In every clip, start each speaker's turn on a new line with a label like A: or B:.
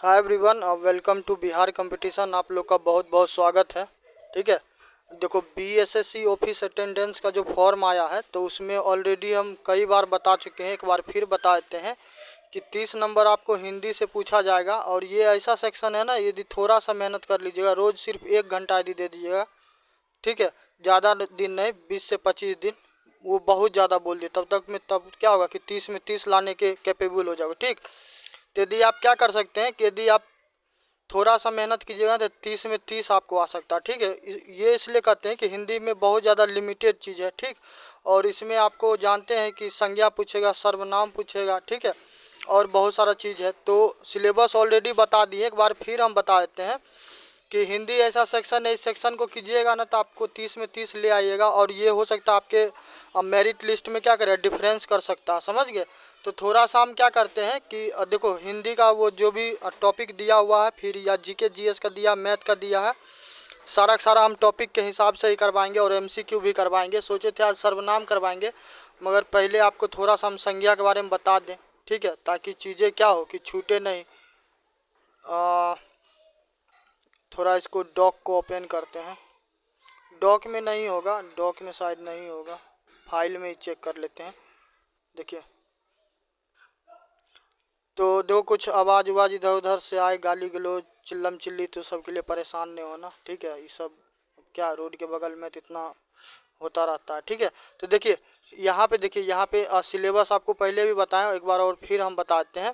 A: Hi everyone, welcome to Bihar competition. आप लोग का बहुत बहुत स्वागत है। ठीक है, देखो बीएसएससी ऑफिस अटेंडेंस का जो फॉर्म आया है तो उसमें ऑलरेडी हम कई बार बता चुके हैं, एक बार फिर बता देते हैं कि 30 नंबर आपको हिंदी से पूछा जाएगा। और ये ऐसा सेक्शन है ना, यदि थोड़ा सा मेहनत कर लीजिएगा, रोज़ सिर्फ 1 घंटा यदि दे दीजिएगा, ठीक है, ज़्यादा दिन नहीं, 20 से 25 दिन, वो बहुत ज़्यादा बोल दिए, तब तक में तब क्या होगा कि 30 में 30 लाने के कैपेबल हो जाओगे। ठीक, तो यदि आप क्या कर सकते हैं कि यदि आप थोड़ा सा मेहनत कीजिएगा तो 30 में 30 आपको आ सकता है। ठीक है, ये इसलिए कहते हैं कि हिंदी में बहुत ज़्यादा लिमिटेड चीज़ है। ठीक, और इसमें आपको जानते हैं कि संज्ञा पूछेगा, सर्वनाम पूछेगा, ठीक है, और बहुत सारा चीज़ है। तो सिलेबस ऑलरेडी बता दिए, एक बार फिर हम बता देते हैं कि हिंदी ऐसा सेक्शन है, इस सेक्शन को कीजिएगा ना तो आपको 30 में 30 ले आइएगा। और ये हो सकता है आपके मेरिट लिस्ट में क्या करें, डिफरेंस कर सकता है, समझ गए। तो थोड़ा सा हम क्या करते हैं कि देखो हिंदी का वो जो भी टॉपिक दिया हुआ है, फिर या जीके जीएस का दिया, मैथ का दिया है, सारा का सारा हम टॉपिक के हिसाब से ही करवाएंगे और एमसीक्यू भी करवाएंगे। सोचे थे आज सर्वनाम करवाएंगे, मगर पहले आपको थोड़ा सा हम संज्ञा के बारे में बता दें, ठीक है, ताकि चीज़ें क्या हो कि छूटे नहीं। थोड़ा इसको डॉक को ओपन करते हैं। डॉक में नहीं होगा, डॉक में शायद नहीं होगा, फाइल में ही चेक कर लेते हैं। देखिए, तो दो कुछ आवाज़ उवाज इधर उधर से आए, गाली गलौज चिल्लम चिल्ली, तो सबके लिए परेशान नहीं होना। ठीक है, ये सब क्या रोड के बगल में तो इतना होता रहता है। ठीक है, तो देखिए यहाँ पे, देखिए यहाँ पे सिलेबस आपको पहले भी बताया, एक बार और फिर हम बताते हैं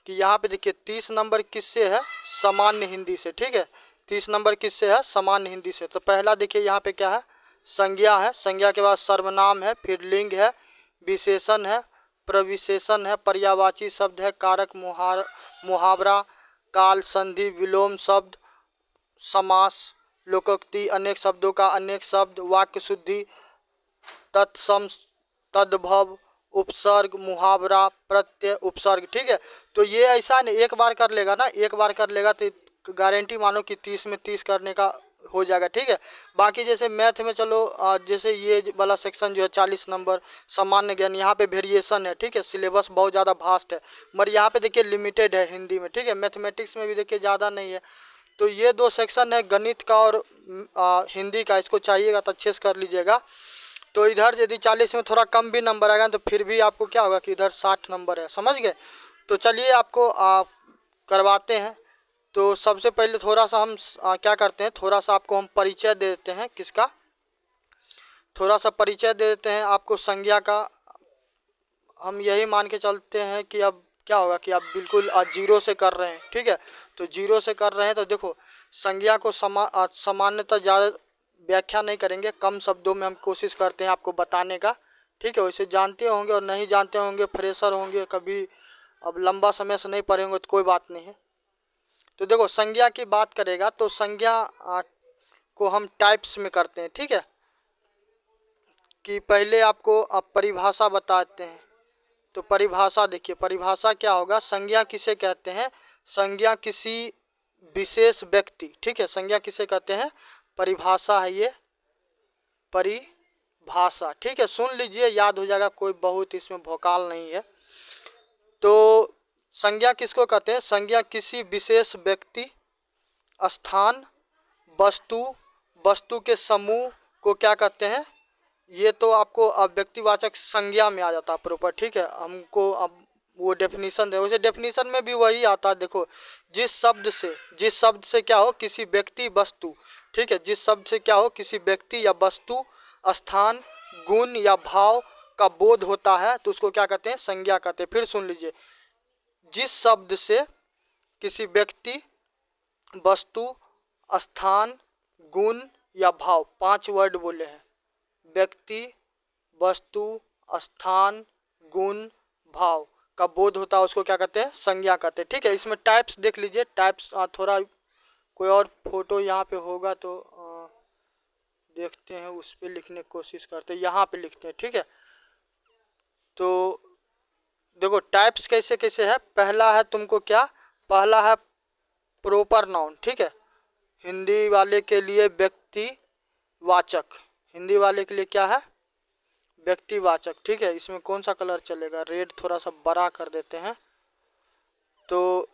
A: कि यहाँ पे देखिए 30 नंबर किससे है, सामान्य हिंदी से। ठीक है, 30 नंबर किससे है, सामान्य हिंदी से। तो पहला देखिए यहाँ पे क्या है, संज्ञा है, संज्ञा के बाद सर्वनाम है, फिर लिंग है, विशेषण है, प्रविशेषण है, पर्यायवाची शब्द है, कारक मुहावरा, काल संधि, विलोम शब्द, समास, लोकोक्ति, अनेक शब्दों का अनेक शब्द, वाक्य शुद्धि, तत्सम, तद्भव, उपसर्ग, मुहावरा, प्रत्यय, उपसर्ग। ठीक है, तो ये ऐसा नहीं, एक बार कर लेगा ना, एक बार कर लेगा तो गारंटी मानो कि 30 में 30 करने का हो जाएगा। ठीक है, बाकी जैसे मैथ में चलो जैसे ये वाला सेक्शन जो है 40 नंबर सामान्य ज्ञान, यहाँ पे वेरिएशन है। ठीक है, सिलेबस बहुत ज़्यादा भास्ट है, मगर यहाँ पे देखिए लिमिटेड है हिंदी में। ठीक है, मैथमेटिक्स में भी देखिए ज़्यादा नहीं है। तो ये दो सेक्शन है, गणित का और हिंदी का, इसको चाहिएगा तो अच्छे से कर लीजिएगा। तो इधर यदि 40 में थोड़ा कम भी नंबर आएगा तो फिर भी आपको क्या होगा कि इधर 60 नंबर है, समझ गए। तो चलिए आपको करवाते हैं। तो सबसे पहले थोड़ा सा हम क्या करते हैं, थोड़ा सा आपको हम परिचय दे देते हैं, किसका, थोड़ा सा परिचय दे देते हैं आपको संज्ञा का। हम यही मान के चलते हैं कि अब क्या होगा कि आप बिल्कुल जीरो से कर रहे हैं। ठीक है, तो जीरो से कर रहे हैं तो देखो संज्ञा को सामान्यतः ज़्यादा व्याख्या नहीं करेंगे, कम शब्दों में हम कोशिश करते हैं आपको बताने का। ठीक है, वैसे जानते होंगे और नहीं जानते होंगे, फ्रेशर होंगे, कभी अब लंबा समय से नहीं पढ़े होंगे तो कोई बात नहीं है। तो देखो संज्ञा की बात करेगा तो संज्ञा को हम टाइप्स में करते हैं। ठीक है, कि पहले आपको परिभाषा बताते हैं। तो परिभाषा देखिए, परिभाषा क्या होगा, संज्ञा किसे कहते हैं, संज्ञा किसी विशेष व्यक्ति, ठीक है, संज्ञा किसे कहते हैं, परिभाषा है ये, परिभाषा। ठीक है, सुन लीजिए, याद हो जाएगा, कोई बहुत इसमें भोकाल नहीं है। तो संज्ञा किसको कहते हैं, संज्ञा किसी विशेष व्यक्ति, स्थान, वस्तु, वस्तु के समूह को क्या कहते हैं, ये तो आपको व्यक्तिवाचक संज्ञा में आ जाता है प्रॉपर। ठीक है, हमको अब वो डेफिनेशन है, वैसे डेफिनेशन में भी वही आता है। देखो जिस शब्द से क्या हो, किसी व्यक्ति वस्तु, ठीक है, जिस शब्द से क्या हो, किसी व्यक्ति या वस्तु, स्थान, गुण या भाव का बोध होता है तो उसको क्या कहते हैं, संज्ञा कहते हैं। फिर सुन लीजिए, जिस शब्द से किसी व्यक्ति, वस्तु, स्थान, गुण या भाव, 5 वर्ड बोले हैं, व्यक्ति, वस्तु, स्थान, गुण, भाव का बोध होता है, उसको क्या कहते हैं, संज्ञा कहते हैं। ठीक है, इसमें टाइप्स देख लीजिए, टाइप्स थोड़ा कोई और फोटो यहाँ पे होगा तो देखते हैं, उस पर लिखने की कोशिश करते हैं, यहाँ पे लिखते हैं। ठीक है, तो देखो टाइप्स कैसे कैसे है, पहला है तुमको क्या, पहला है प्रॉपर नाउन। ठीक है, हिंदी वाले के लिए व्यक्तिवाचक, हिंदी वाले के लिए क्या है, व्यक्तिवाचक। ठीक है, इसमें कौन सा कलर चलेगा, रेड थोड़ा सा बड़ा कर देते हैं। तो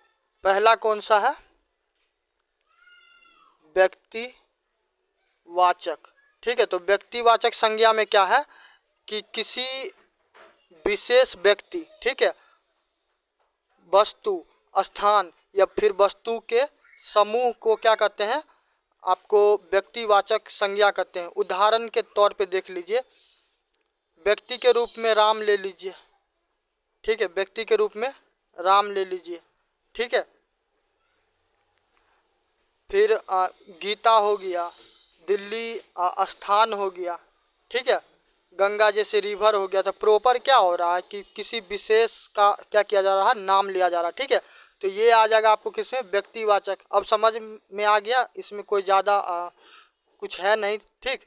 A: पहला कौन सा है? व्यक्तिवाचक। ठीक है, तो व्यक्तिवाचक संज्ञा में क्या है कि किसी विशेष व्यक्ति, ठीक है, वस्तु, स्थान या फिर वस्तु के समूह को क्या कहते हैं? आपको व्यक्तिवाचक संज्ञा कहते हैं। उदाहरण के तौर पे देख लीजिए, व्यक्ति के रूप में राम ले लीजिए। ठीक है, व्यक्ति के रूप में राम ले लीजिए। ठीक है, फिर गीता हो गया, दिल्ली स्थान हो गया। ठीक है, गंगा जैसे रिवर हो गया। तो प्रॉपर क्या हो रहा है कि किसी विशेष का क्या किया जा रहा है? नाम लिया जा रहा है। ठीक है, तो ये आ जाएगा आपको किसमें? व्यक्तिवाचक। अब समझ में आ गया, इसमें कोई ज़्यादा कुछ है नहीं। ठीक,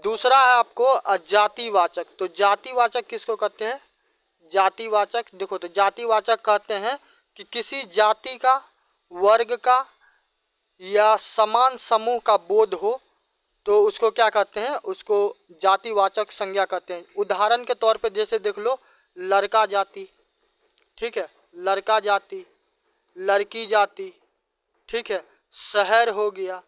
A: दूसरा है आपको जातिवाचक। तो जातिवाचक किसको कहते हैं? जातिवाचक, देखो, तो जातिवाचक कहते हैं कि किसी जाति का, वर्ग का या समान समूह का बोध हो तो उसको क्या कहते हैं? उसको जातिवाचक संज्ञा कहते हैं। उदाहरण के तौर पे जैसे देख लो, लड़का जाति, ठीक है, लड़का जाति, लड़की जाति। ठीक है, शहर हो गया,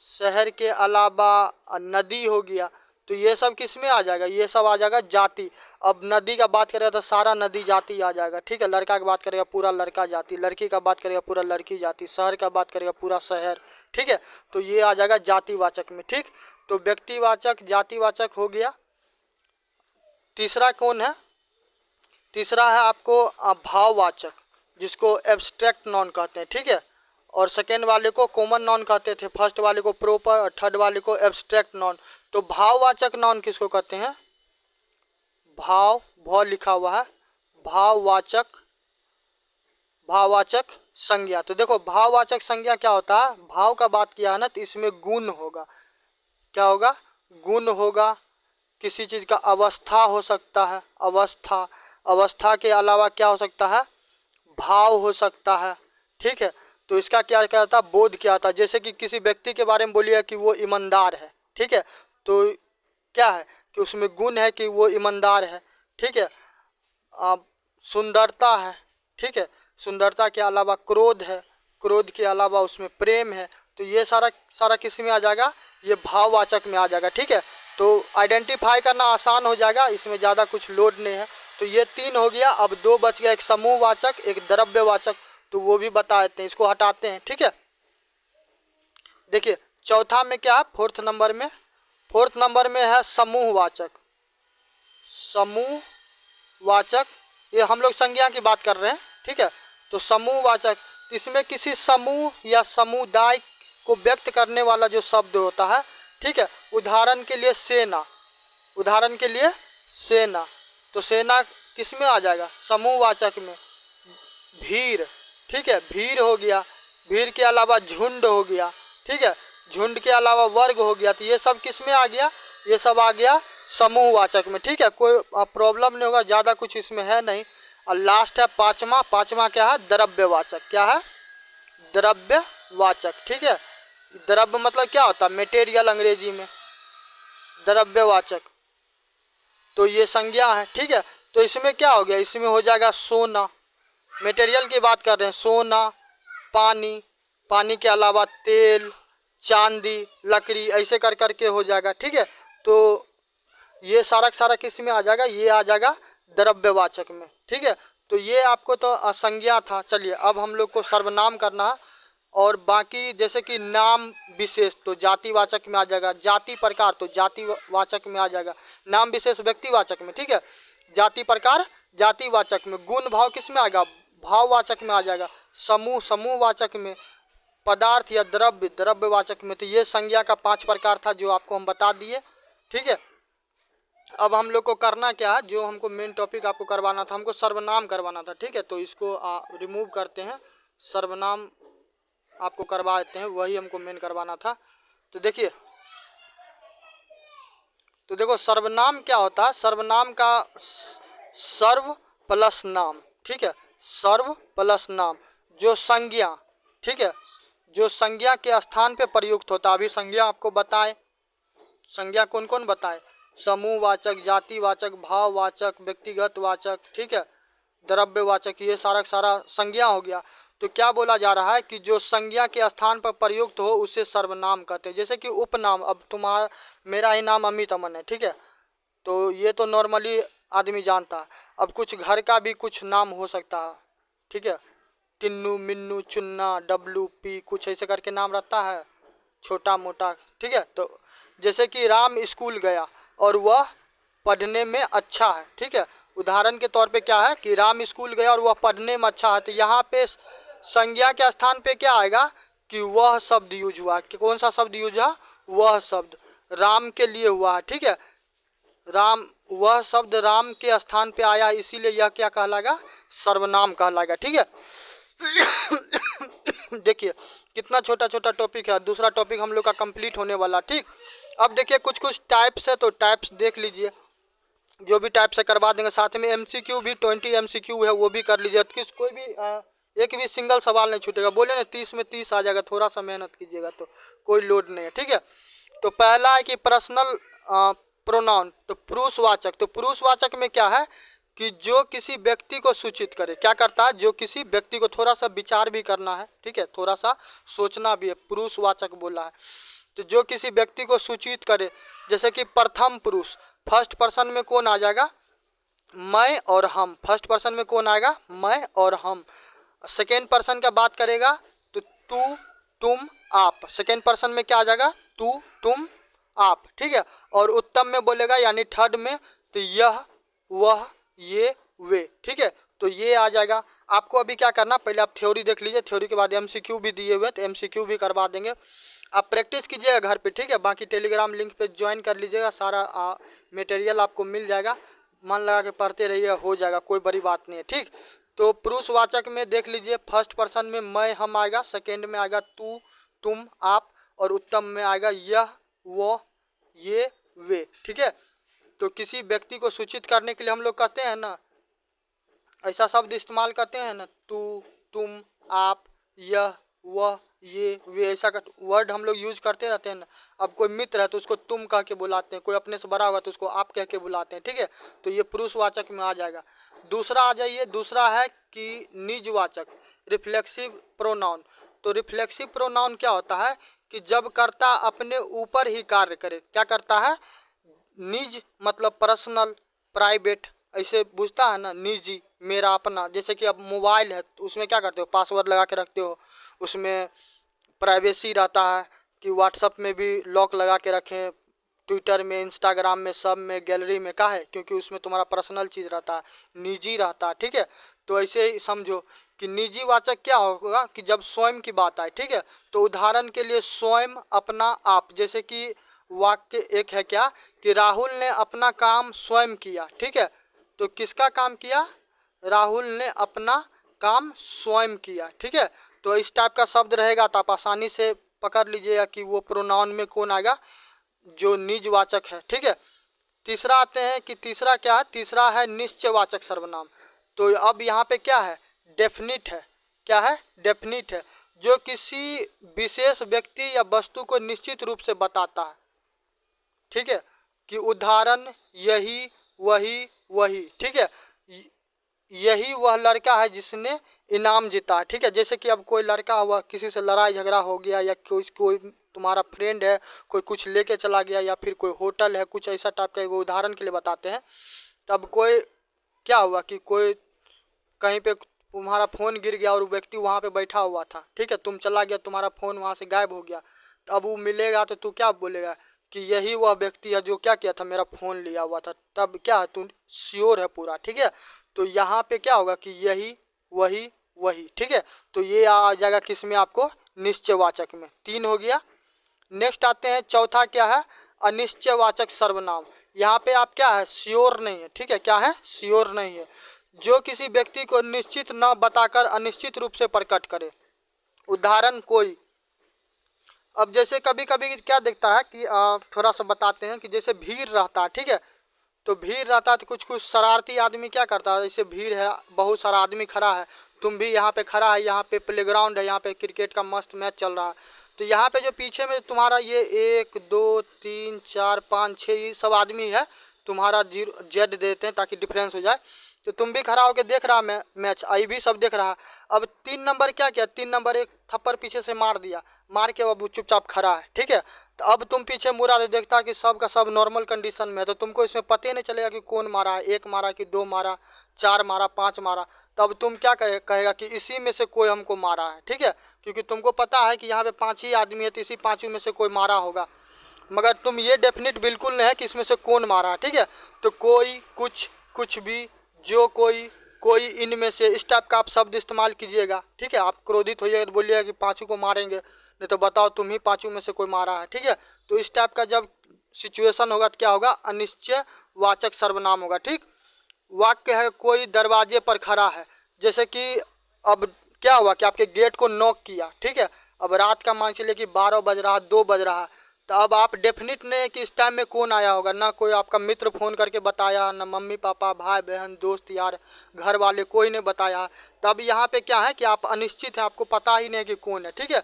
A: शहर के अलावा नदी हो गया। तो ये सब किस में आ जाएगा? ये सब आ जाएगा जाति। अब नदी का बात करेगा तो सारा नदी जाति आ जाएगा। ठीक है, लड़का की बात करेगा पूरा लड़का जाति, लड़की का बात करेगा पूरा लड़की जाति, शहर का बात करेगा पूरा शहर। ठीक है, तो ये आ जाएगा जातिवाचक में। ठीक, तो व्यक्तिवाचक, जातिवाचक हो गया। तीसरा कौन है? तीसरा है आपको भाववाचक, जिसको एब्स्ट्रैक्ट नॉन कहते हैं। ठीक है, और सेकेंड वाले को कॉमन नॉन कहते थे, फर्स्ट वाले को प्रॉपर और थर्ड वाले को एब्स्ट्रैक्ट नॉन। तो भाववाचक नॉन किसको कहते हैं? भाव लिखा हुआ है, भाववाचक, भाववाचक संज्ञा। तो देखो, भाववाचक संज्ञा क्या होता है? भाव का बात किया है ना, तो इसमें गुण होगा। क्या होगा? गुण होगा। किसी चीज़ का अवस्था हो सकता है, अवस्था। अवस्था के अलावा क्या हो सकता है? भाव हो सकता है। ठीक है, तो इसका क्या कहता है? बोध क्या आता है? जैसे कि किसी व्यक्ति के बारे में बोलिए कि वो ईमानदार है। ठीक है, तो क्या है कि उसमें गुण है कि वो ईमानदार है। ठीक है, सुंदरता है। ठीक है, सुंदरता के अलावा क्रोध है, क्रोध के अलावा उसमें प्रेम है। तो ये सारा किस में आ जाएगा? ये भाववाचक में आ जाएगा। ठीक है, तो आइडेंटिफाई करना आसान हो जाएगा, इसमें ज़्यादा कुछ लोड नहीं है। तो ये तीन हो गया। अब दो बच गया, एक समूहवाचक, एक द्रव्यवाचक। तो वो भी बता देते हैं, इसको हटाते हैं। ठीक है, देखिए चौथा में क्या है? फोर्थ नंबर में है समूहवाचक। समूहवाचक, ये हम लोग संज्ञा की बात कर रहे हैं। ठीक है, तो समूहवाचक, इसमें किसी समूह या समुदाय को व्यक्त करने वाला जो शब्द होता है। ठीक है, उदाहरण के लिए सेना, उदाहरण के लिए सेना। तो सेना किस में आ जाएगा? समूहवाचक में। भीड़, ठीक है, भीड़ हो गया। भीड़ के अलावा झुंड हो गया। ठीक है, झुंड के अलावा वर्ग हो गया। तो ये सब किस में आ गया? ये सब आ गया समूहवाचक में। ठीक है, कोई प्रॉब्लम नहीं होगा, ज़्यादा कुछ इसमें है नहीं। और लास्ट है पांचवा क्या है? द्रव्यवाचक। क्या है? द्रव्यवाचक। ठीक है, द्रव्य मतलब क्या होता है? मटेरियल अंग्रेजी में, द्रव्यवाचक। तो ये संज्ञा है। ठीक है, तो इसमें क्या हो गया? इसमें हो जाएगा सोना, मटेरियल की बात कर रहे हैं, सोना, पानी, पानी के अलावा तेल, चांदी, लकड़ी, ऐसे कर करके हो जाएगा। ठीक है, तो ये सारा किस में आ जाएगा? ये आ जाएगा द्रव्यवाचक में। ठीक है, तो ये आपको तो संज्ञा था। चलिए अब हम लोग को सर्वनाम करना है, और बाकी जैसे कि नाम विशेष तो जातिवाचक में आ जाएगा, जाति प्रकार तो जातिवाचक में आ जाएगा, नाम विशेष व्यक्तिवाचक में। ठीक है, जाति प्रकार जातिवाचक में, गुण भाव किस में आएगा? भाववाचक में आ जाएगा, समूहवाचक में, पदार्थ या द्रव्य द्रव्यवाचक में। तो ये संज्ञा का 5 प्रकार था जो आपको हम बता दिए। ठीक है, अब हम लोग को करना क्या है? जो हमको मेन टॉपिक आपको करवाना था, हमको सर्वनाम करवाना था। ठीक है, तो इसको रिमूव करते हैं, सर्वनाम आपको करवा देते हैं, वही हमको मेन करवाना था। तो देखिए, तो देखो सर्वनाम क्या होता है? सर्वनाम का सर्व प्लस नाम। ठीक है, सर्व प्लस नाम, जो संज्ञा, ठीक है, जो संज्ञा के स्थान पे प्रयुक्त होता है। अभी संज्ञा आपको बताए, संज्ञा कौन कौन बताए? समूहवाचक, जातिवाचक, भाववाचक, व्यक्तिगत वाचक, ठीक है, द्रव्यवाचक, ये सारा संज्ञा हो गया। तो क्या बोला जा रहा है कि जो संज्ञा के स्थान पर प्रयुक्त हो उसे सर्वनाम कहते हैं। जैसे कि उपनाम, अब तुम्हारा मेरा ही नाम अमित अमन है, ठीक है, तो ये तो नॉर्मली आदमी जानता है। अब कुछ घर का भी कुछ नाम हो सकता है, ठीक है, टिन्नू, मिन्नू, चुन्ना, डब्लू, पी, कुछ ऐसे करके नाम रहता है छोटा मोटा, ठीक है। तो जैसे कि राम स्कूल गया और वह पढ़ने में अच्छा है, ठीक है, उदाहरण के तौर पे क्या है कि राम स्कूल गया और वह पढ़ने में अच्छा है, तो यहाँ पे संज्ञा के स्थान पे क्या आएगा कि वह शब्द यूज हुआ। कि कौन सा शब्द यूज हुआ? वह शब्द राम के लिए हुआ है, ठीक है, राम, वह शब्द राम के स्थान पे आया, इसीलिए यह क्या कहलाएगा? सर्वनाम कहलाएगा, ठीक है। देखिए कितना छोटा छोटा टॉपिक है, दूसरा टॉपिक हम लोग का कंप्लीट होने वाला, ठीक। अब देखिए कुछ कुछ टाइप्स है, तो टाइप्स देख लीजिए, जो भी टाइप से करवा देंगे। साथ में एमसीक्यू भी 20 एमसीक्यू है, वो भी कर लीजिए। किस कोई भी एक भी सिंगल सवाल नहीं छूटेगा। बोले ना 30 में 30 आ जाएगा, थोड़ा सा मेहनत कीजिएगा तो कोई लोड नहीं है, ठीक है। तो पहला है कि पर्सनल प्रोनाउन, तो पुरुषवाचक। तो पुरुषवाचक में क्या है कि जो किसी व्यक्ति को सूचित करे, क्या करता है? जो किसी व्यक्ति को, थोड़ा सा विचार भी करना है, ठीक है, थोड़ा सा सोचना भी है, पुरुषवाचक बोला है। तो जो किसी व्यक्ति को सूचित करे, जैसे कि प्रथम पुरुष, फर्स्ट पर्सन में कौन आ जाएगा? मैं और हम। फर्स्ट पर्सन में कौन आएगा? मैं और हम। सेकेंड पर्सन का बात करेगा तो तू, तुम, आप। सेकेंड पर्सन में क्या आ जाएगा? तू, तुम, आप, ठीक है। और उत्तम में बोलेगा यानी थर्ड में, तो यह, वह, ये, वे, ठीक है। तो ये आ जाएगा। आपको अभी क्या करना, पहले आप थ्योरी देख लीजिए, थ्योरी के बाद एमसीक्यू भी दिए हुए, तो एमसीक्यू भी करवा देंगे। आप प्रैक्टिस कीजिएगा घर पे, ठीक है। बाकी टेलीग्राम लिंक पे ज्वाइन कर लीजिएगा, सारा मटेरियल आपको मिल जाएगा। मन लगा के पढ़ते रहिए, हो जाएगा, कोई बड़ी बात नहीं है, ठीक। तो पुरुषवाचक में देख लीजिए, फर्स्ट पर्सन में मैं, हम आएगा, सेकेंड में आएगा तू, तुम, आप, और उत्तम में आएगा यह, वो, ये, वे, ठीक है। तो किसी व्यक्ति को सूचित करने के लिए हम लोग कहते हैं ना, ऐसा शब्द इस्तेमाल करते हैं ना, तू, तुम, आप, यह, वह, ये, वे, ऐसा वर्ड हम लोग यूज करते रहते हैं ना। अब कोई मित्र है तो उसको तुम कह के बुलाते हैं, कोई अपने से बड़ा होगा तो उसको आप कह के बुलाते हैं, ठीक है। तो ये पुरुषवाचक में आ जाएगा। दूसरा आ जाइए, दूसरा है कि निजवाचक, रिफ्लेक्सिव प्रोनाउन। तो रिफ्लेक्सिव प्रोनाउन क्या होता है कि जब कर्ता अपने ऊपर ही कार्य करे, क्या करता है? निज मतलब पर्सनल, प्राइवेट, ऐसे बुझता है ना, निजी, मेरा अपना। जैसे कि अब मोबाइल है तो उसमें क्या करते हो? पासवर्ड लगा के रखते हो, उसमें प्राइवेसी रहता है कि व्हाट्सअप में भी लॉक लगा के रखें, ट्विटर में, इंस्टाग्राम में, सब में, गैलरी में, का है क्योंकि उसमें तुम्हारा पर्सनल चीज़ रहता है, निजी रहता है, ठीक है। तो ऐसे ही समझो कि निजी वाचक क्या होगा कि जब स्वयं की बात आए, ठीक है। तो उदाहरण के लिए स्वयं, अपना, आप। जैसे कि वाक्य एक है क्या कि राहुल ने अपना काम स्वयं किया, ठीक है। तो किसका काम किया? राहुल ने अपना काम स्वयं किया, ठीक है। तो इस टाइप का शब्द रहेगा तो आप आसानी से पकड़ लीजिएगा कि वो प्रोनाउन में कौन आएगा, जो निजवाचक है, ठीक है। तीसरा आते हैं कि तीसरा क्या है? तीसरा है निश्चयवाचक सर्वनाम। तो अब यहाँ पे क्या है? डेफिनिट है। क्या है? डेफिनिट है, जो किसी विशेष व्यक्ति या वस्तु को निश्चित रूप से बताता है, ठीक है। कि उदाहरण यही, वही, वही, ठीक है। यही वह लड़का है जिसने इनाम जीता है, ठीक है। जैसे कि अब कोई लड़का हुआ, किसी से लड़ाई झगड़ा हो गया, या कोई तुम्हारा फ्रेंड है, कोई कुछ लेके चला गया, या फिर कोई होटल है, कुछ ऐसा टाइप का, उदाहरण के लिए बताते हैं। तब कोई क्या हुआ कि कोई कहीं पे तुम्हारा फ़ोन गिर गया और व्यक्ति वहाँ पे बैठा हुआ था, ठीक है। तुम चला गया, तुम्हारा फ़ोन वहाँ से गायब हो गया। तो अब वो मिलेगा तो तू क्या बोलेगा कि यही वह व्यक्ति है जो क्या किया था, मेरा फ़ोन लिया हुआ था। तब क्या है, तू श्योर है पूरा, ठीक है। तो यहाँ पे क्या होगा कि यही, वही, वही, ठीक है। तो ये आ जाएगा किस में? आपको निश्चयवाचक में। 3 हो गया। नेक्स्ट आते हैं, चौथा क्या है? अनिश्चयवाचक सर्वनाम। यहाँ पे आप क्या है? श्योर नहीं है, ठीक है। क्या है? श्योर नहीं है, जो किसी व्यक्ति को निश्चित न बताकर अनिश्चित रूप से प्रकट करे। उदाहरण कोई, अब जैसे कभी कभी क्या दिखता है कि थोड़ा सा बताते हैं कि जैसे भीड़ रहता है, ठीक है। तो भीड़ रहता है तो कुछ कुछ शरारती आदमी क्या करता है, जैसे भीड़ है, बहुत सारा आदमी खड़ा है, तुम भी यहाँ पे खड़ा है, यहाँ पे प्लेग्राउंड है, यहाँ पे क्रिकेट का मस्त मैच चल रहा है। तो यहाँ पे जो पीछे में तुम्हारा ये 1 2 3 4 5 6 ये सब आदमी है, तुम्हारा 0 जेड देते हैं ताकि डिफरेंस हो जाए। तो तुम भी खड़ा होकर देख रहा मैच, आई भी सब देख रहा। अब 3 नंबर क्या किया, 3 नंबर एक थप्पड़ पीछे से मार दिया, मार के अब वो चुपचाप खड़ा है, ठीक है। तो अब तुम पीछे मुड़ा तो देखता कि सब का सब नॉर्मल कंडीशन में है, तो तुमको इसमें पता ही नहीं चलेगा कि कौन मारा है, 1 मारा कि 2 मारा, 4 मारा, 5 मारा। तब तुम क्या कहेगा कि इसी में से कोई हमको मारा है, ठीक है, क्योंकि तुमको पता है कि यहाँ पे 5 ही आदमी है, तो इसी 5 में से कोई मारा होगा। मगर तुम ये डेफिनेट बिल्कुल नहीं है कि इसमें से कौन मारा है, ठीक है। तो कोई, कुछ, कुछ भी, जो, कोई, इनमें से, इस टाइप का आप शब्द इस्तेमाल कीजिएगा, ठीक है। आप क्रोधित होइएगा तो बोलिएगा कि 5 को मारेंगे, नहीं तो बताओ तुम ही 5 में से कोई मारा है, ठीक है। तो इस टाइप का जब सिचुएशन होगा तो क्या होगा, अनिश्चय वाचक सर्वनाम होगा, ठीक। वाक्य है कोई दरवाजे पर खड़ा है, जैसे कि अब क्या हुआ कि आपके गेट को नॉक किया, ठीक है। अब रात का मान चलिए कि 12 बज रहा, 2 बज रहा, तो अब आप डेफिनेट नहीं है कि इस टाइम में कौन आया होगा, ना कोई आपका मित्र फ़ोन करके बताया, ना मम्मी पापा, भाई बहन, दोस्त यार, घर वाले, कोई ने बताया। तब यहाँ पे क्या है कि आप अनिश्चित हैं, आपको पता ही नहीं कि कौन है, ठीक है।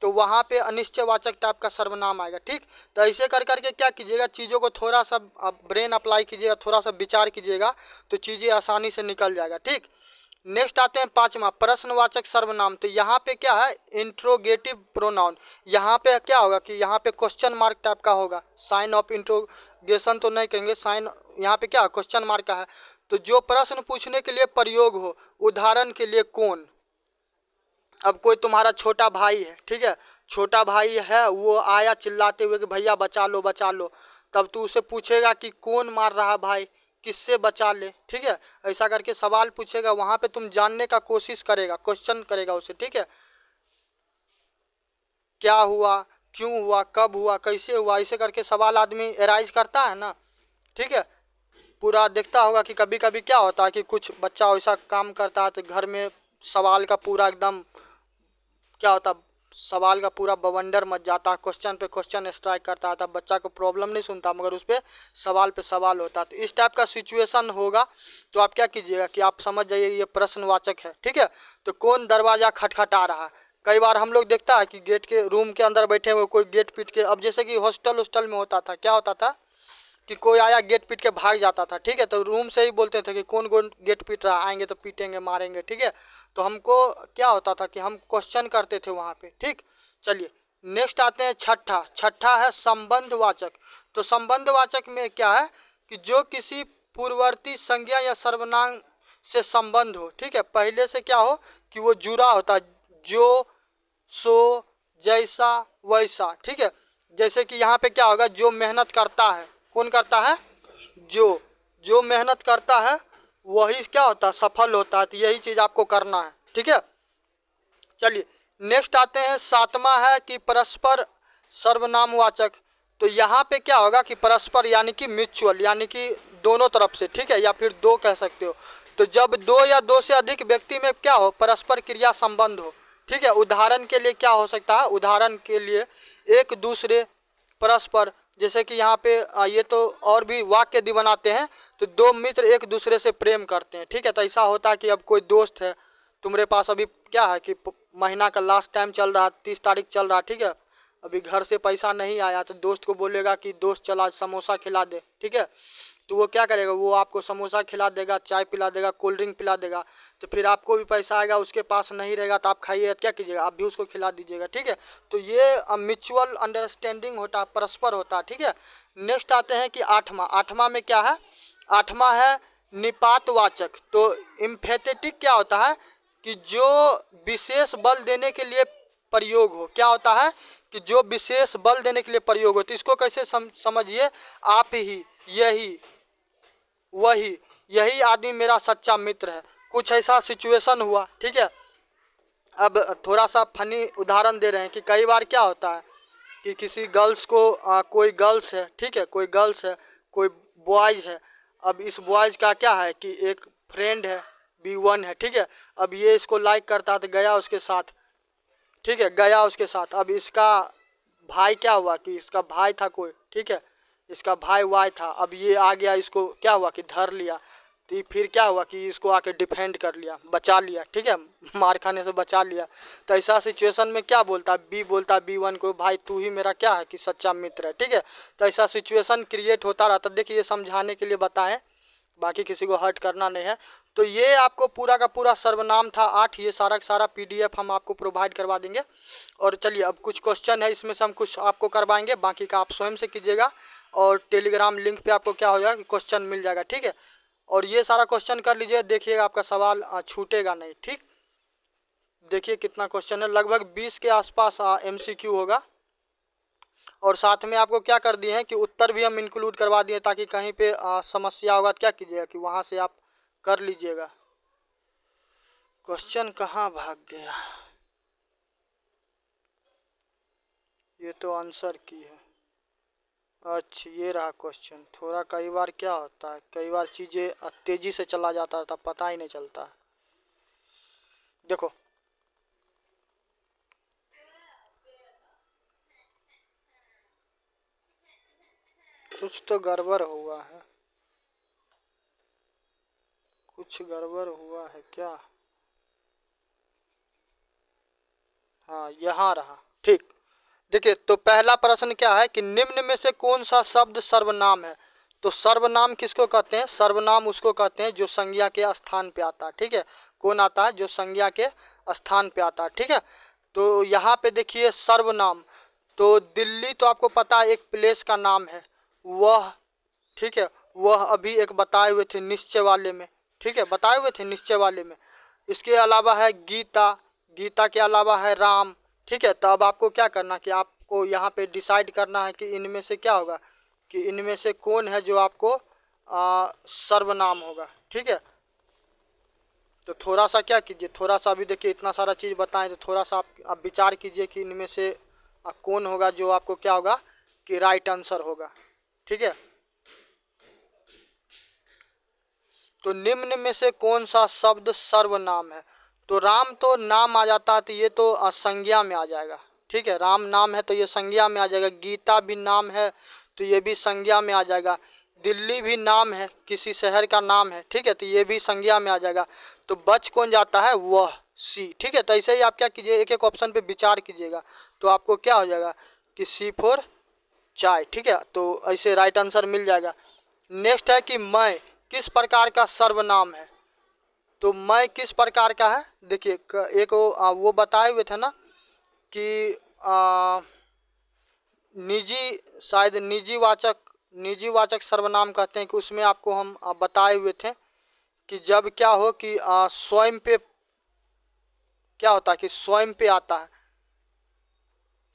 A: तो वहाँ पे अनिश्चयवाचक टाइप का सर्वनाम आएगा, ठीक। तो ऐसे कर करके क्या कीजिएगा, चीज़ों को थोड़ा सा आप ब्रेन अप्लाई कीजिएगा, थोड़ा सा विचार कीजिएगा, तो चीज़ें आसानी से निकल जाएगा, ठीक। नेक्स्ट आते हैं 5वां, प्रश्नवाचक सर्वनाम। तो यहाँ पे क्या है, इंट्रोगेटिव प्रोनाउन। यहाँ पे क्या होगा कि यहाँ पे क्वेश्चन मार्क टाइप का होगा, साइन ऑफ इंट्रोगेशन तो नहीं कहेंगे, साइन यहाँ पे क्या क्वेश्चन मार्क का है। तो जो प्रश्न पूछने के लिए प्रयोग हो, उदाहरण के लिए कौन। अब कोई तुम्हारा छोटा भाई है, ठीक है, छोटा भाई है, वो आया चिल्लाते हुए कि भैया बचा लो बचा लो। तब तू उसे पूछेगा कि कौन मार रहा भाई, किससे बचा ले, ठीक है। ऐसा करके सवाल पूछेगा, वहाँ पे तुम जानने का कोशिश करेगा, क्वेश्चन करेगा उसे, ठीक है। क्या हुआ, क्यों हुआ, कब हुआ, कैसे हुआ, ऐसे करके सवाल आदमी एराइज करता है ना, ठीक है। पूरा देखता होगा कि कभी कभी क्या होता है कि कुछ बच्चा ऐसा काम करता है तो घर में सवाल का पूरा एकदम क्या होता, सवाल का पूरा बवंडर मच जाता है, क्वेश्चन पे क्वेश्चन स्ट्राइक करता है, तब बच्चा को प्रॉब्लम नहीं सुनता, मगर उस पर सवाल पे सवाल होता है। तो इस टाइप का सिचुएशन होगा तो आप क्या कीजिएगा कि आप समझ जाइए ये प्रश्नवाचक है, ठीक है। तो कौन दरवाज़ा खटखटा रहा है, कई बार हम लोग देखता है कि गेट के रूम के अंदर बैठे हुए कोई गेट पीट के, अब जैसे कि हॉस्टल में होता था, क्या होता था कि कोई आया गेट पीट के भाग जाता था, ठीक है। तो रूम से ही बोलते थे कि कौन कौन गेट पीट रहा, आएंगे तो पीटेंगे मारेंगे, ठीक है। तो हमको क्या होता था कि हम क्वेश्चन करते थे वहाँ पे, ठीक। चलिए नेक्स्ट आते हैं छठा है संबंधवाचक। तो संबंधवाचक में क्या है कि जो किसी पूर्ववर्ती संज्ञा या सर्वनाम से संबंध हो, ठीक है, पहले से क्या हो कि वो जुड़ा होता, जो, सो, जैसा, वैसा, ठीक है। जैसे कि यहाँ पे क्या होगा, जो मेहनत करता है, कौन करता है, जो मेहनत करता है वही क्या होता है, सफल होता है। तो यही चीज़ आपको करना है, ठीक है। चलिए नेक्स्ट आते हैं 7वां है कि परस्पर सर्वनामवाचक। तो यहाँ पे क्या होगा कि परस्पर यानी कि म्यूचुअल, यानी कि दोनों तरफ से, ठीक है, या फिर दो कह सकते हो। तो जब दो या दो से अधिक व्यक्ति में क्या हो, परस्पर क्रिया संबंध हो, ठीक है। उदाहरण के लिए क्या हो सकता है, उदाहरण के लिए एक दूसरे, परस्पर, जैसे कि यहाँ पे ये तो और भी वाक्य यदि बनाते हैं तो दो मित्र एक दूसरे से प्रेम करते हैं, ठीक है। तो ऐसा होता है कि अब कोई दोस्त है तुम्हारे पास, अभी क्या है कि महीना का लास्ट टाइम चल रहा, 30 तारीख चल रहा, ठीक है, अभी घर से पैसा नहीं आया, तो दोस्त को बोलेगा कि दोस्त चला समोसा खिला दे, ठीक है। तो वो क्या करेगा, वो आपको समोसा खिला देगा, चाय पिला देगा, कोल्ड ड्रिंक पिला देगा। तो फिर आपको भी पैसा आएगा, उसके पास नहीं रहेगा तो आप खाइए, क्या कीजिएगा, आप भी उसको खिला दीजिएगा, ठीक है। तो ये म्यूचुअल अंडरस्टैंडिंग होता है, परस्पर होता है, ठीक है। नेक्स्ट आते हैं कि 8वां में क्या है, 8वां है निपातवाचक। तो इम्फेथेटिक क्या होता है कि जो विशेष बल देने के लिए प्रयोग हो, क्या होता है कि जो विशेष बल देने के लिए प्रयोग हो। तो इसको कैसे समझिए, आप ही, यही, वही, यही आदमी मेरा सच्चा मित्र है, कुछ ऐसा सिचुएशन हुआ, ठीक है। अब थोड़ा सा फनी उदाहरण दे रहे हैं कि कई बार क्या होता है कि किसी गर्ल्स को कोई गर्ल्स है, ठीक है, कोई गर्ल्स है, कोई बॉयज़ है। अब इस बॉयज़ का क्या है कि एक फ्रेंड है, B1 है, ठीक है। अब ये इसको लाइक करता है तो गया उसके साथ, ठीक है, गया उसके साथ। अब इसका भाई क्या हुआ कि इसका भाई था कोई, ठीक है, इसका भाई वाई था। अब ये आ गया, इसको क्या हुआ कि धर लिया, तो फिर क्या हुआ कि इसको आके डिफेंड कर लिया, बचा लिया, ठीक है, मार खाने से बचा लिया। तो ऐसा सिचुएशन में क्या बोलता है, बी बोलता है B1 को, भाई तू ही मेरा क्या है कि सच्चा मित्र है, ठीक है। तो ऐसा सिचुएशन क्रिएट होता रहता। देखिए ये समझाने के लिए बताएं, बाकी किसी को हर्ट करना नहीं है। तो ये आपको पूरा का पूरा सर्वनाम था 8, ये सारा का सारा PDF हम आपको प्रोवाइड करवा देंगे। और चलिए अब कुछ क्वेश्चन है, इसमें से हम कुछ आपको करवाएंगे, बाकी का आप स्वयं से कीजिएगा। और टेलीग्राम लिंक पे आपको क्या हो जाएगा कि क्वेश्चन मिल जाएगा, ठीक है। और ये सारा क्वेश्चन कर लीजिए, देखिएगा आपका सवाल छूटेगा नहीं, ठीक। देखिए कितना क्वेश्चन है, लगभग 20 के आसपास MCQ होगा। और साथ में आपको क्या कर दिए हैं कि उत्तर भी हम इंक्लूड करवा दिए, ताकि कहीं पे समस्या होगा तो क्या कीजिएगा कि वहाँ से आप कर लीजिएगा। क्वेश्चन कहाँ भाग गया, ये तो आंसर की है। अच्छा ये रहा क्वेश्चन। थोड़ा कई बार क्या होता है, कई बार चीज़ें तेज़ी से चला जाता है तब पता ही नहीं चलता है। देखो कुछ तो गड़बड़ हुआ है, कुछ गड़बड़ हुआ है क्या। हाँ यहाँ रहा, ठीक। देखिए तो पहला प्रश्न क्या है कि निम्न में से कौन सा शब्द सर्वनाम है। तो सर्वनाम किसको कहते हैं, सर्वनाम उसको कहते हैं जो संज्ञा के स्थान पे आता है, ठीक है। कौन आता है, जो संज्ञा के स्थान पे आता है, ठीक है। तो यहाँ पे देखिए सर्वनाम, तो दिल्ली तो आपको पता है एक प्लेस का नाम है, वह, ठीक है, वह अभी एक बताए हुए थे निश्चय वाले में, ठीक है, बताए हुए थे निश्चय वाले में। इसके अलावा है गीता, गीता के अलावा है राम, ठीक है। तो अब आपको क्या करना कि आपको यहाँ पे डिसाइड करना है कि इनमें से क्या होगा, कि इनमें से कौन है जो आपको सर्वनाम होगा, ठीक है। तो थोड़ा सा क्या कीजिए, थोड़ा सा अभी देखिए इतना सारा चीज़ बताएं, तो थोड़ा सा आप विचार कीजिए कि इनमें से कौन होगा जो आपको क्या होगा कि राइट आंसर होगा, ठीक है। तो निम्न में से कौन सा शब्द सर्वनाम है। तो राम तो नाम आ जाता है, तो ये तो संज्ञा में आ जाएगा, ठीक है। राम नाम है तो ये संज्ञा में आ जाएगा। गीता भी नाम है तो ये भी संज्ञा में आ जाएगा। दिल्ली भी नाम है, किसी शहर का नाम है, ठीक है, तो ये भी संज्ञा में आ जाएगा। तो बच कौन जाता है, वह, सी, ठीक है। तो ऐसे ही आप क्या कीजिए, एक एक ऑप्शन पे विचार कीजिएगा, तो आपको क्या हो जाएगा कि C फॉर चाय, ठीक है। तो ऐसे राइट आंसर मिल जाएगा। नेक्स्ट है कि मैं किस प्रकार का सर्वनाम है। तो मैं किस प्रकार का है, देखिए एक वो बताए हुए थे ना कि निजी, शायद निजी वाचक सर्वनाम कहते हैं, कि उसमें आपको हम बताए हुए थे कि जब क्या हो कि स्वयं पे क्या होता है कि स्वयं पे आता है,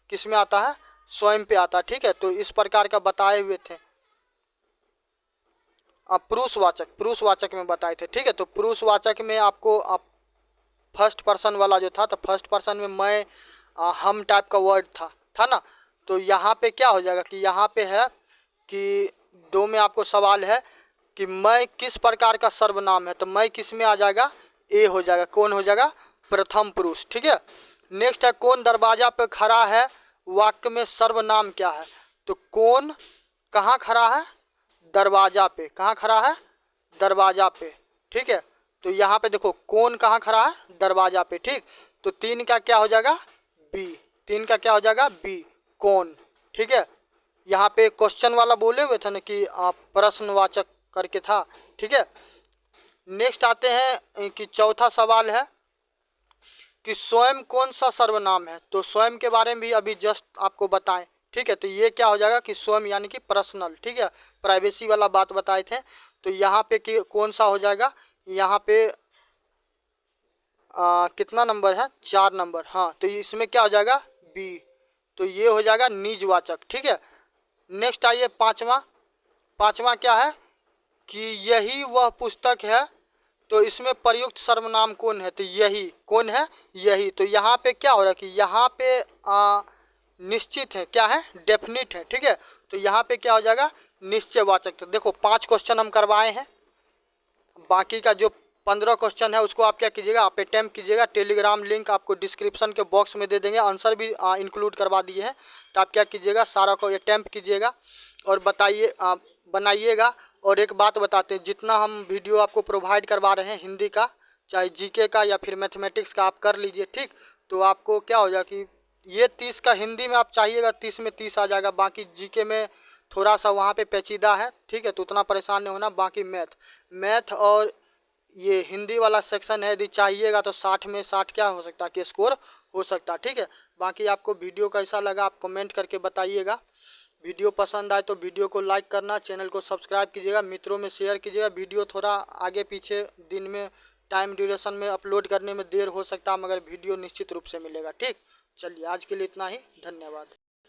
A: किस में आता है, स्वयं पे आता है, ठीक है। तो इस प्रकार का बताए हुए थे। पुरुषवाचक में बताए थे, ठीक है। तो पुरुषवाचक में आपको फर्स्ट पर्सन वाला जो था, तो फर्स्ट पर्सन में मैं हम टाइप का वर्ड था ना। तो यहाँ पे क्या हो जाएगा कि यहाँ पे है कि 2 में आपको सवाल है कि मैं किस प्रकार का सर्वनाम है। तो मैं किस में आ जाएगा, ए हो जाएगा। कौन हो जाएगा, प्रथम पुरुष, ठीक है। नेक्स्ट है कौन दरवाजा पे खड़ा है, वाक्य में सर्वनाम क्या है। तो कौन कहाँ खड़ा है, दरवाजा पे, कहाँ खड़ा है, दरवाजा पे, ठीक है। तो यहाँ पे देखो कौन कहाँ खड़ा है, दरवाजा पे, ठीक। तो 3 का क्या हो जाएगा, बी, 3 का क्या हो जाएगा, बी, कौन, ठीक है। यहाँ पे क्वेश्चन वाला बोले हुए थे ना कि प्रश्नवाचक करके था, ठीक है। नेक्स्ट आते हैं कि चौथा सवाल है कि स्वयं कौन सा सर्वनाम है। तो स्वयं के बारे में भी अभी जस्ट आपको बताएं, ठीक है। तो ये क्या हो जाएगा कि स्वयं यानी कि पर्सनल, ठीक है, प्राइवेसी वाला बात बताए थे। तो यहाँ पे कि कौन सा हो जाएगा, यहाँ पे कितना नंबर है, 4 नंबर, हाँ। तो इसमें क्या हो जाएगा, बी। तो ये हो जाएगा निजवाचक, ठीक है। नेक्स्ट आइए पाँचवा क्या है कि यही वह पुस्तक है। तो इसमें प्रयुक्त सर्वनाम कौन है, तो यही, कौन है, यही। तो यहाँ पे क्या हो रहा है कि यहाँ पे निश्चित है, क्या है, डेफिनिट है, ठीक है। तो यहाँ पे क्या हो जाएगा, निश्चयवाचक। तो देखो 5 क्वेश्चन हम करवाए हैं, बाकी का जो 15 क्वेश्चन है उसको आप क्या कीजिएगा, आप अटेम्प्ट कीजिएगा। टेलीग्राम लिंक आपको डिस्क्रिप्शन के बॉक्स में दे देंगे, आंसर भी इंक्लूड करवा दिए हैं। तो आप क्या कीजिएगा, सारा को अटेम्प्ट कीजिएगा और बताइए, बनाइएगा। और एक बात बताते हैं, जितना हम वीडियो आपको प्रोवाइड करवा रहे हैं हिंदी का, चाहे जीके का या फिर मैथमेटिक्स का, आप कर लीजिए, ठीक। तो आपको क्या हो जाएगा कि ये 30 का हिंदी में आप चाहिएगा, 30 में 30 आ जाएगा। बाकी जीके में थोड़ा सा वहाँ पे पेचीदा है, ठीक है, तो उतना परेशान नहीं होना। बाकी मैथ और ये हिंदी वाला सेक्शन है, यदि चाहिएगा तो 60 में 60 क्या हो सकता है कि स्कोर हो सकता है, ठीक है। बाकी आपको वीडियो कैसा लगा आप कमेंट करके बताइएगा। वीडियो पसंद आए तो वीडियो को लाइक करना, चैनल को सब्सक्राइब कीजिएगा, मित्रों में शेयर कीजिएगा। वीडियो थोड़ा आगे पीछे दिन में टाइम ड्यूरेशन में अपलोड करने में देर हो सकता है, मगर वीडियो निश्चित रूप से मिलेगा, ठीक। चलिए आज के लिए इतना ही, धन्यवाद।